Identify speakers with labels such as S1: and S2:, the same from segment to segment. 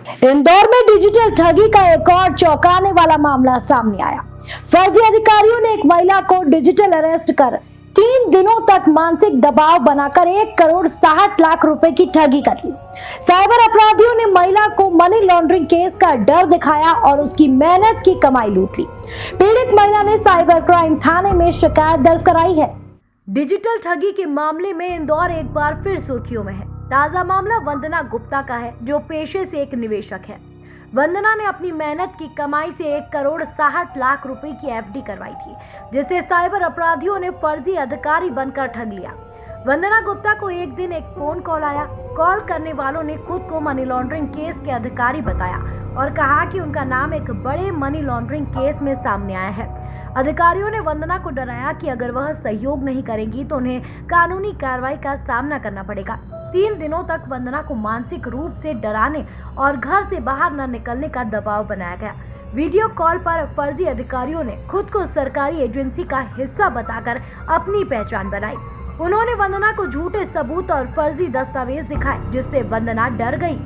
S1: इंदौर में डिजिटल ठगी का एक और चौंकाने वाला मामला सामने आया। फर्जी अधिकारियों ने एक महिला को डिजिटल अरेस्ट कर 3 दिनों तक मानसिक दबाव बनाकर 1,60,00,000 रुपए की ठगी कर ली। साइबर अपराधियों ने महिला को मनी लॉन्ड्रिंग केस का डर दिखाया और उसकी मेहनत की कमाई लूट ली। पीड़ित महिला ने साइबर क्राइम थाने में शिकायत दर्ज कराई है। डिजिटल ठगी के मामले में इंदौर एक बार फिर सुर्खियों में है। ताजा मामला वंदना गुप्ता का है, जो पेशे से एक निवेशक है। वंदना ने अपनी मेहनत की कमाई से 1,60,00,000 रुपए की एफडी करवाई थी, जिसे साइबर अपराधियों ने फर्जी अधिकारी बनकर ठग लिया। वंदना गुप्ता को एक दिन एक फोन कॉल आया। कॉल करने वालों ने खुद को मनी लॉन्ड्रिंग केस के अधिकारी बताया और कहा कि उनका नाम एक बड़े मनी लॉन्ड्रिंग केस में सामने आया है। अधिकारियों ने वंदना को डराया कि अगर वह सहयोग नहीं करेंगी तो उन्हें कानूनी कार्रवाई का सामना करना पड़ेगा। 3 दिनों तक वंदना को मानसिक रूप से डराने और घर से बाहर न निकलने का दबाव बनाया गया। वीडियो कॉल पर फर्जी अधिकारियों ने खुद को सरकारी एजेंसी का हिस्सा बताकर अपनी पहचान बनाई। उन्होंने वंदना को झूठे सबूत और फर्जी दस्तावेज दिखाए, जिससे वंदना डर गई।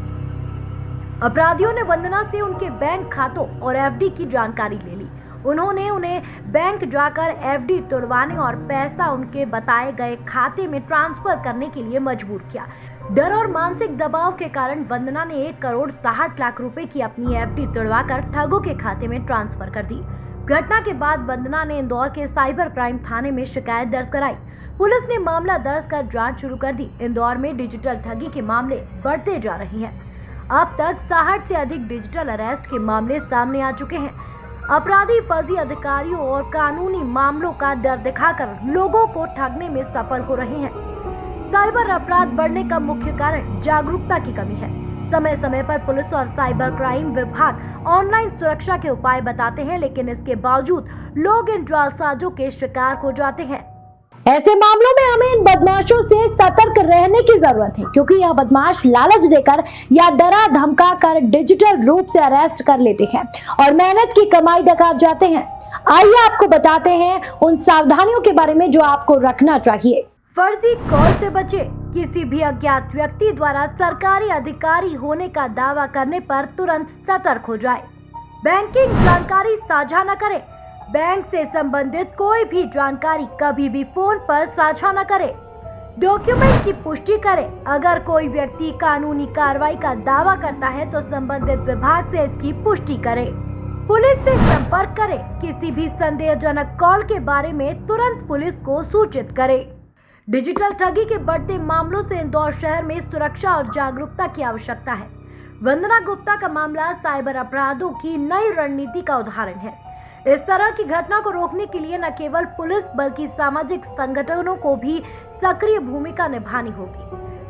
S1: अपराधियों ने वंदना से उनके बैंक खातों और एफडी की जानकारी ले ली। उन्होंने उन्हें बैंक जाकर एफडी तोड़वाने और पैसा उनके बताए गए खाते में ट्रांसफर करने के लिए मजबूर किया। डर और मानसिक दबाव के कारण वंदना ने 1,60,00,000 रुपए की अपनी एफडी तोड़वाकर ठगों के खाते में ट्रांसफर कर दी। घटना के बाद वंदना ने इंदौर के साइबर क्राइम थाने में शिकायत दर्ज कराई। पुलिस ने मामला दर्ज कर जांच शुरू कर दी। इंदौर में डिजिटल ठगी के मामले बढ़ते जा रहे हैं। अब तक 60 से अधिक डिजिटल अरेस्ट के मामले सामने आ चुके हैं। अपराधी फर्जी अधिकारियों और कानूनी मामलों का डर दिखाकर लोगों को ठगने में सफल हो रहे हैं। साइबर अपराध बढ़ने का मुख्य कारण जागरूकता की कमी है। समय समय पर पुलिस और साइबर क्राइम विभाग ऑनलाइन सुरक्षा के उपाय बताते हैं, लेकिन इसके बावजूद लोग इन जालसाजों के शिकार हो जाते हैं। ऐसे मामलों में हमें इन बदमाशों से सतर्क रहने की जरूरत है, क्योंकि यह बदमाश लालच देकर या डरा धमका कर डिजिटल रूप से अरेस्ट कर लेते हैं और मेहनत की कमाई डकार जाते हैं। आइए आपको बताते हैं उन सावधानियों के बारे में जो आपको रखना चाहिए। फर्जी कॉल से बचे। किसी भी अज्ञात व्यक्ति द्वारा सरकारी अधिकारी होने का दावा करने पर तुरंत सतर्क हो जाए। बैंकिंग जानकारी साझा न करें। बैंक से संबंधित कोई भी जानकारी कभी भी फोन पर साझा न करें। डॉक्यूमेंट की पुष्टि करें। अगर कोई व्यक्ति कानूनी कार्रवाई का दावा करता है तो संबंधित विभाग से इसकी पुष्टि करें। पुलिस से संपर्क करें। किसी भी संदेहजनक कॉल के बारे में तुरंत पुलिस को सूचित करें। डिजिटल ठगी के बढ़ते मामलों से इंदौर शहर में सुरक्षा और जागरूकता की आवश्यकता है। वंदना गुप्ता का मामला साइबर अपराधों की नई रणनीति का उदाहरण है। इस तरह की घटना को रोकने के लिए न केवल पुलिस बल्कि सामाजिक संगठनों को भी सक्रिय भूमिका निभानी होगी।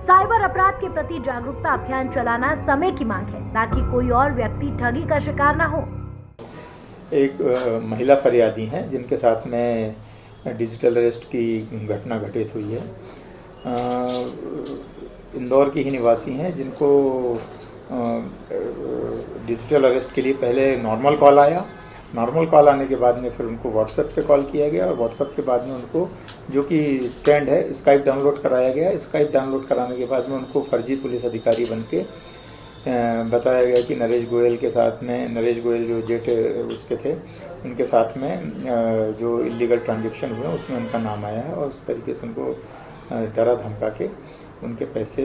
S1: साइबर अपराध के प्रति जागरूकता अभियान चलाना समय की मांग है, ताकि कोई और व्यक्ति ठगी का शिकार न हो।
S2: एक महिला फरियादी हैं जिनके साथ में डिजिटल अरेस्ट की घटना घटित हुई है। इंदौर की ही निवासी हैं, जिनको डिजिटल अरेस्ट के लिए पहले नॉर्मल कॉल आया। नॉर्मल कॉल आने के बाद में फिर उनको व्हाट्सएप पे कॉल किया गया और व्हाट्सएप के बाद में उनको, जो कि ट्रेंड है, स्काइप डाउनलोड कराया गया। स्काइप डाउनलोड कराने के बाद में उनको फर्जी पुलिस अधिकारी बनके बताया गया कि नरेश गोयल के साथ में, नरेश गोयल जो जेठ उसके थे, उनके साथ में जो इलीगल ट्रांजैक्शन हुए उसमें उनका नाम आया है और उस तरीके से उनको डरा धमका के उनके पैसे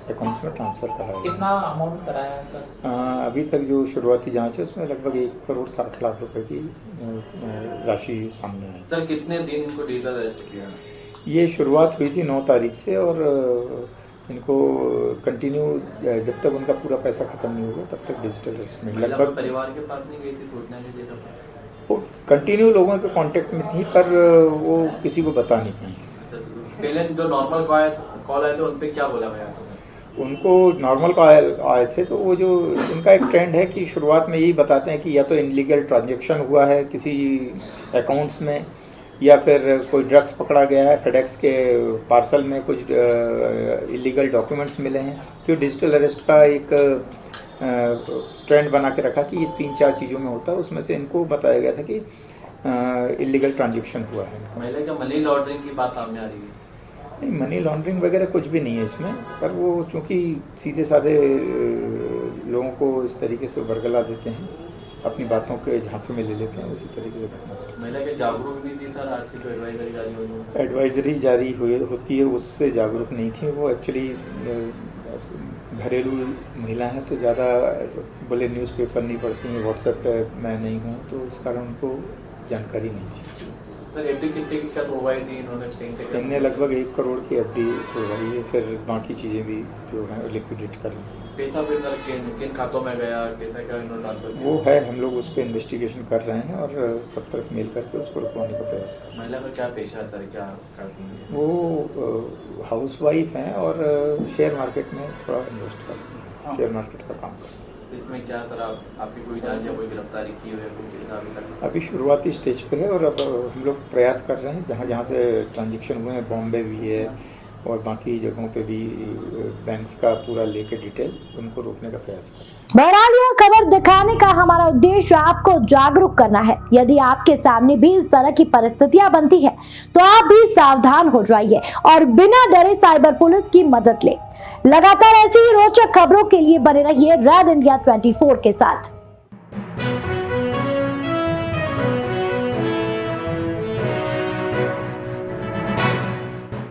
S2: अकाउंट्स में ट्रांसफ़र कराया।
S3: कितना अमाउंट कराया है सर?
S2: अभी तक जो शुरुआती जांच है उसमें लगभग 1,60,00,000 रुपए की राशि सामने आई।
S3: सर कितने दिन इनको डिजिटल अरेस्ट किया?
S2: ये शुरुआत हुई थी 9 तारीख से और इनको कंटिन्यू जब तक उनका पूरा पैसा खत्म नहीं होगा तब तक डिजिटल अरेस्ट में। लगभग
S3: परिवार के पास नहीं गई थी सूचना के लिए?
S2: वो कंटिन्यू लोगों के कांटेक्ट में थी, पर वो किसी को बता नहीं पाई।
S3: पहले जो नॉर्मल कॉल आए थे उन पे क्या बोला गया?
S2: उनको नॉर्मल कॉल आए थे तो वो जो इनका एक ट्रेंड है कि शुरुआत में यही बताते हैं कि या तो इनलीगल ट्रांजैक्शन हुआ है किसी अकाउंट्स में, या फिर कोई ड्रग्स पकड़ा गया है, फेडेक्स के पार्सल में कुछ इलीगल डॉक्यूमेंट्स मिले हैं। तो डिजिटल अरेस्ट का एक ट्रेंड बना के रखा कि ये 3-4 चीज़ों में होता है। उसमें से इनको बताया गया था कि इलीगल ट्रांजैक्शन हुआ है।
S3: महिला क्या मनी लॉन्ड्रिंग की बात सामने आ रही है?
S2: नहीं, मनी लॉन्ड्रिंग वगैरह कुछ भी नहीं है इसमें, पर वो चूँकि सीधे साधे लोगों को इस तरीके से बरगला देते हैं, अपनी बातों के झांसे में ले लेते हैं, उसी तरीके से घटना घटी।
S3: महिला के जागरूक भी थी सर, आज की जो एडवाइजरी जारी हुई है?
S2: एडवाइजरी जारी होती है, उससे जागरूक नहीं थी वो। एक्चुअली घरेलू महिला हैं तो ज़्यादा बोले न्यूज़पेपर नहीं पढ़ती हैं, व्हाट्सएप पे मैं नहीं हूँ, तो इस कारण उनको जानकारी नहीं थी।
S3: सर एफडी कितने की क्या तोड़वाई थी इन्होंने?
S2: इनने लगभग 1 करोड़ की एफडी तोड़वाई है, फिर बाकी चीज़ें भी जो हैं लिक्विडेट कर ली।
S3: पैसा फिर सर किन खातों में गया, कैसा क्या इन्होंने ट्रांसफर किया?
S2: वो है, हम लोग उस पर इन्वेस्टिगेशन कर रहे हैं और सब तरफ मेल करके उसको रुकवाने का प्रयास कर रहे हैं।
S3: महिला का क्या पेशा है सर, क्या करती है?
S2: वो हाउसवाइफ हैं और शेयर मार्केट में थोड़ा इन्वेस्ट करती हैं, शेयर मार्केट का काम करती हैं।
S3: इसमें क्या सर आपकी कोई जांच या कोई गिरफ्तारी की हुई है अभी तक?
S2: अभी शुरुआती स्टेज पे है और अब हम लोग प्रयास कर रहे हैं, जहाँ जहाँ से ट्रांजैक्शन हुए हैं, बॉम्बे भी है और बाकी जगहों पे भी बैंक्स का पूरा लेके डिटेल उनको रोकने का प्रयास कर रहे हैं।
S1: बहरहाल यह खबर दिखाने का हमारा उद्देश्य आपको जागरूक करना है। यदि आपके सामने भी इस तरह की परिस्थितियां बनती है तो आप भी सावधान हो जाइए और बिना डरे साइबर पुलिस की मदद ले। लगातार ऐसी ही रोचक खबरों के लिए बने रहिए रेड इंडिया 24 के साथ।